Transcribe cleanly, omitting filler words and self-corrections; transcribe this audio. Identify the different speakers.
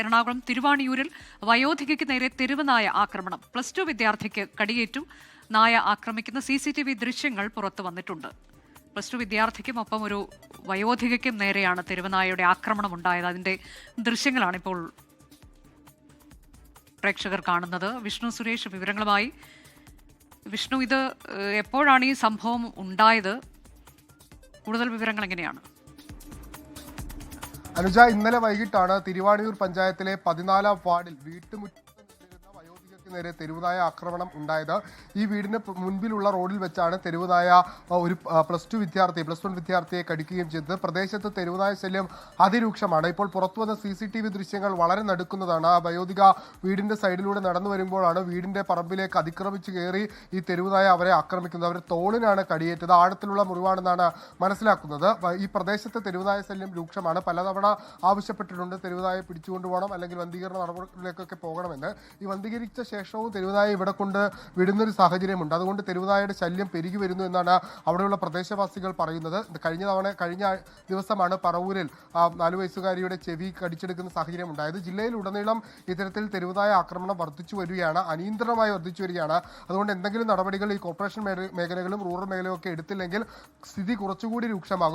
Speaker 1: എറണാകുളം തിരുവാണിയൂരിൽ വയോധികയ്ക്ക് നേരെ തെരുവ് നായ ആക്രമണം. +2 വിദ്യാർത്ഥിക്ക് കടിയേറ്റു. നായ ആക്രമിക്കുന്ന CCTV ദൃശ്യങ്ങൾ പുറത്തു വന്നിട്ടുണ്ട്. +2 വിദ്യാർത്ഥിക്കും ഒപ്പം ഒരു വയോധികയ്ക്കും നേരെയാണ് തെരുവുനായയുടെ ആക്രമണം ഉണ്ടായത്. അതിന്റെ ദൃശ്യങ്ങളാണ് ഇപ്പോൾ പ്രേക്ഷകർ കാണുന്നത്. വിഷ്ണു സുരേഷ് വിവരങ്ങളുമായി. വിഷ്ണു, ഇത് എപ്പോഴാണ് ഈ സംഭവം ഉണ്ടായത്? കൂടുതൽ വിവരങ്ങൾ എങ്ങനെയാണ്?
Speaker 2: അനുജ, ഇന്നലെ വൈകിട്ടാണ് തിരുവാണിയൂർ പഞ്ചായത്തിലെ 14-ാം വാർഡിൽ വീട്ടുമുറ്റത്ത് നിന്നിരുന്ന വയോധികയ്ക്ക് നേരെ തെരുവുനായ ആക്രമണം ഉണ്ടായത്. ഈ വീടിന് മുൻപിലുള്ള റോഡിൽ വെച്ചാണ് തെരുവുനായ ഒരു +2 വിദ്യാർത്ഥി, +1 വിദ്യാർത്ഥിയെ കടിക്കുകയും ചെയ്തത്. പ്രദേശത്ത് തെരുവുനായ ശല്യം അതിരൂക്ഷമാണ്. ഇപ്പോൾ പുറത്തുവന്ന CCTV ദൃശ്യങ്ങൾ വളരെ നടുക്കുന്നതാണ്. ആ വയോധിക വീടിന്റെ സൈഡിലൂടെ നടന്നു വരുമ്പോഴാണ് വീടിന്റെ പറമ്പിലേക്ക് അതിക്രമിച്ച് കയറി ഈ തെരുവുനായ അവരെ ആക്രമിക്കുന്നത്. അവരെ തോളിനാണ് കടിയേറ്റത്. ആഴത്തിലുള്ള മുറിവാണെന്നാണ് മനസ്സിലാക്കുന്നത്. ഈ പ്രദേശത്തെ തെരുവുനായ ശല്യം രൂക്ഷമാണ്. പലതവണ ആവശ്യപ്പെട്ടിട്ടുണ്ട് തെരുവുനായെ പിടിച്ചുകൊണ്ടുപോകണം, അല്ലെങ്കിൽ വന്ധീകരണ നടപടികളിലേക്കൊക്കെ പോകണമെന്ന്. ഈ വന്ധീകരിച്ച ശേഷവും തെരുവുനായ ഇവിടെ കൊണ്ട് വിടുന്നൊരു സാഹചര്യമുണ്ട്. അതുകൊണ്ട് തെരുവുനായയുടെ ശല്യം പെരുകി വരുന്നു എന്നാണ് അവിടെയുള്ള പ്രദേശവാസികൾ പറയുന്നത്. കഴിഞ്ഞ ദിവസമാണ് പറവൂരിൽ 4 വയസ്സുകാരിയുടെ ചെവി കടിച്ചെടുക്കുന്ന സാഹചര്യം ഉണ്ടായത്. ജില്ലയിലുടനീളം ഇത്തരത്തിൽ തെരുവുനായ ആക്രമണം വർദ്ധിച്ചു വരികയാണ്, അനിയന്ത്രണമായി വർദ്ധിച്ചു വരികയാണ്. അതുകൊണ്ട് എന്തെങ്കിലും നടപടികൾ ഈ കോർപ്പറേഷൻ മേഖലകളും റൂറൽ മേഖലയും ഒക്കെ എടുത്തില്ലെങ്കിൽ സ്ഥിതി കുറച്ചുകൂടി രൂക്ഷമാകും.